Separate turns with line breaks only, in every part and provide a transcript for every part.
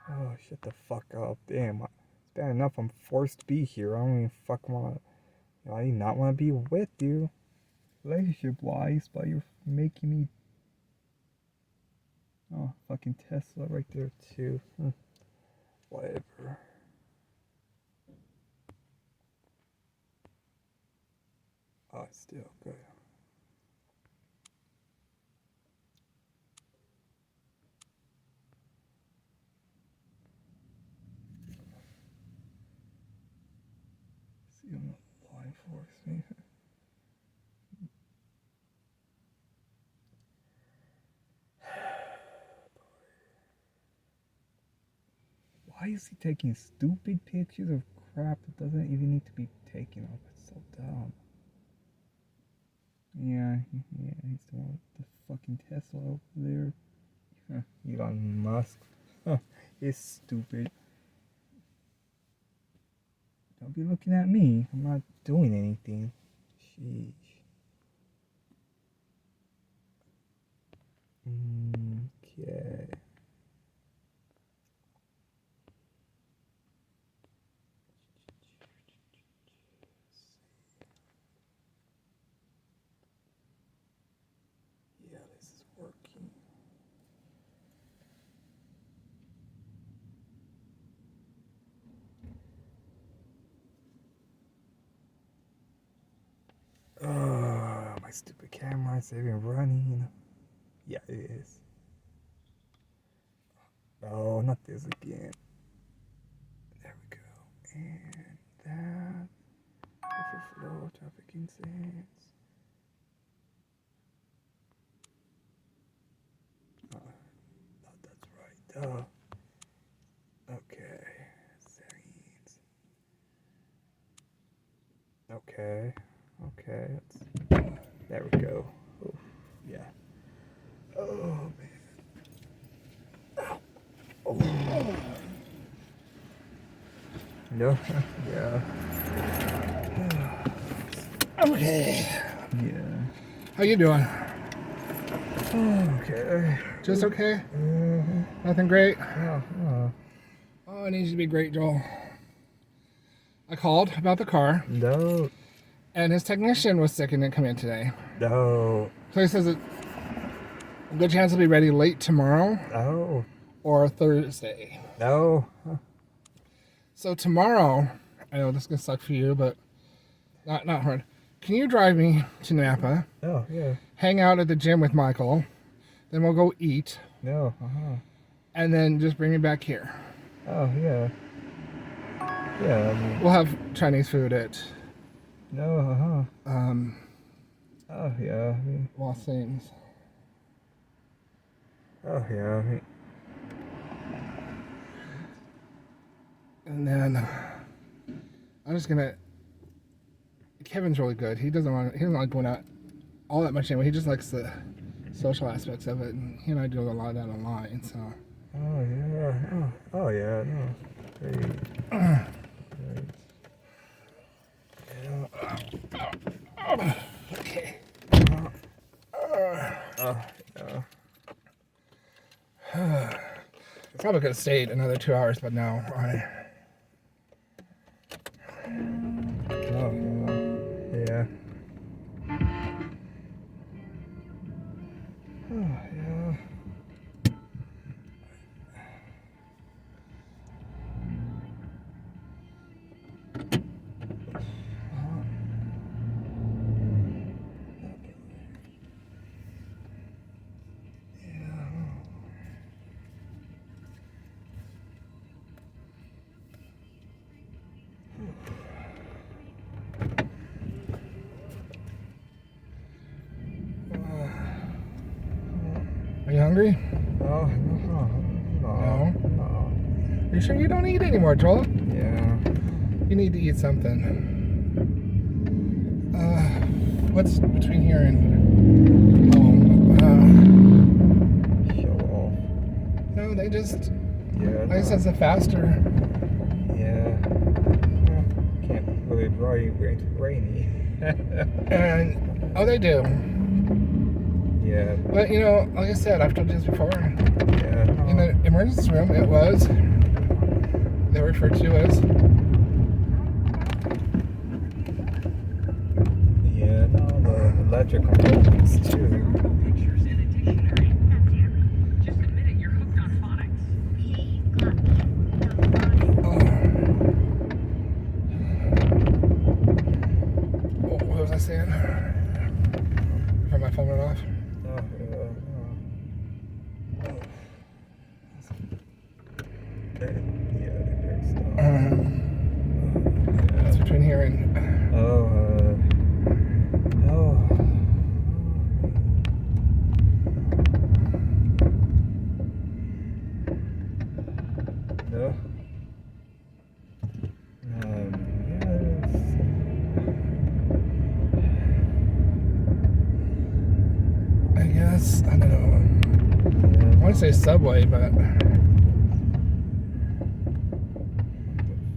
Oh, shut the fuck up. Damn. It's bad enough I'm forced to be here. I don't even fuck want to. I do not want to be with you. Relationship wise, but you're making me. Oh, fucking Tesla right there, too. Whatever. Oh, it's still good. See, I'm not law enforcement. Why is he taking stupid pictures of crap that doesn't even need to be taken? Oh, it's so dumb. Yeah, he's the one with the fucking Tesla over there. Elon Musk. He's stupid. Don't be looking at me. I'm not doing anything. Sheesh. Okay. Yeah, this is working. My stupid camera is even running. Yeah, it is. Oh, not this again. There we go. And that. Traffic flow, traffic incidents. Oh, that's right. Okay. Settings. Okay. There we go. Oh, yeah. Oh, man. Oh. No. Yeah.
Okay.
Yeah.
How you doing?
Okay.
Just okay? Nothing great?
Oh.
Oh, it needs to be great, Joel. I called about the car.
No.
And his technician was sick and didn't come in today.
No.
So he says a good chance it'll be ready late tomorrow.
No.
Or Thursday.
No.
So tomorrow, I know this is going to suck for you, but not hard. Can you drive me to Napa?
Oh, yeah.
Hang out at the gym with Michael. Then we'll go eat.
No.
And then just bring me back here.
Oh, yeah. Yeah, I mean.
We'll have Chinese food at...
No, Oh, yeah, I mean.
Los Things.
Oh, yeah, I mean.
And then I'm just gonna. Kevin's really good. He doesn't like going out all that much anyway. He just likes the social aspects of it, and he and I do a lot of that online. So.
Oh yeah. Oh yeah. No. Great.
Yeah. Okay.
Yeah.
Probably could have stayed another 2 hours, but no.
Oh yeah. Oh yeah.
Are you hungry?
No.
Are you sure you don't eat anymore, Joel?
Yeah.
You need to eat something. What's between here and home?
Show off.
No, they just.
Yeah.
I guess that's a faster.
Yeah. Can't really drive when it's rainy.
And they do.
Yeah.
But like I said, I've told you this before.
Yeah.
In the emergency room, it was They're referred to as.
Yeah, no, the electric components too.
What was I saying? Turn my phone went off. It's between here and.
No.
I guess, I don't know. I want to say Subway, but I'm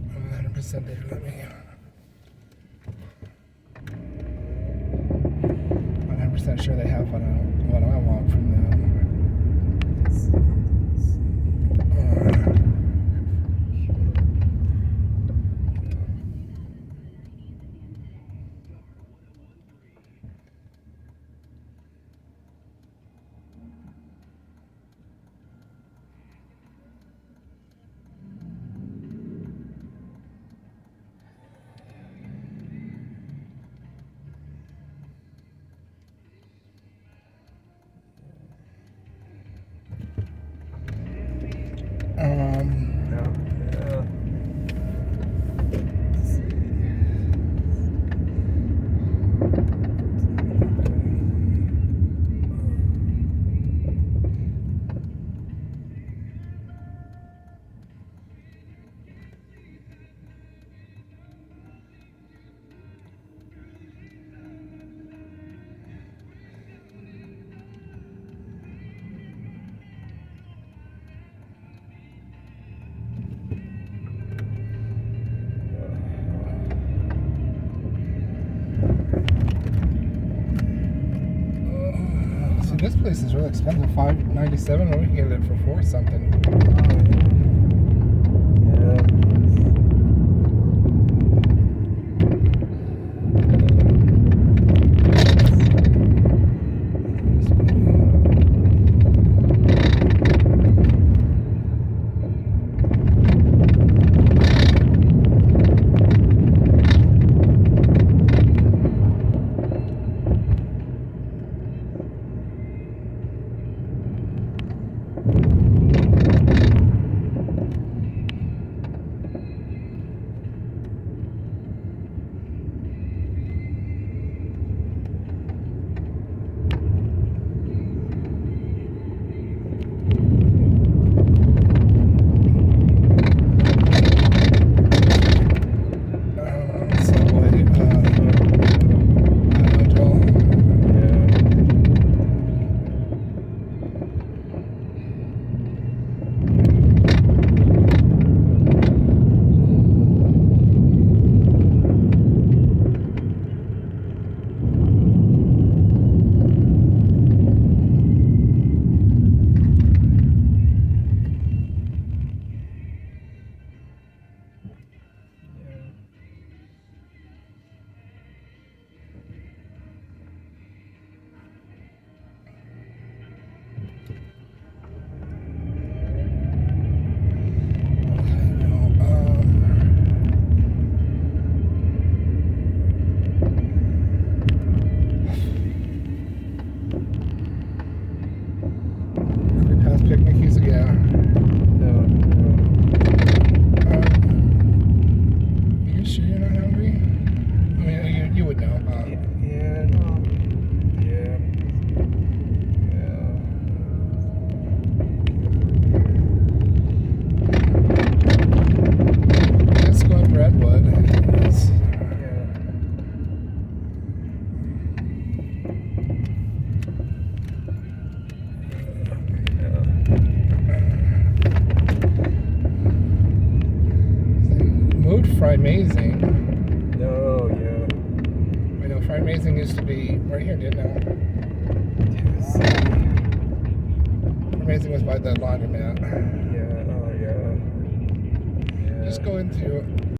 100% they let me. 100% sure they have what I want from them. This place is really expensive, $5.97, or we can get it for $4 something. Fried Amazing.
No, yeah.
I know Fried Amazing used to be right here, didn't it? Fried Amazing was by the laundromat.
Yeah, oh yeah. Yeah.
just going through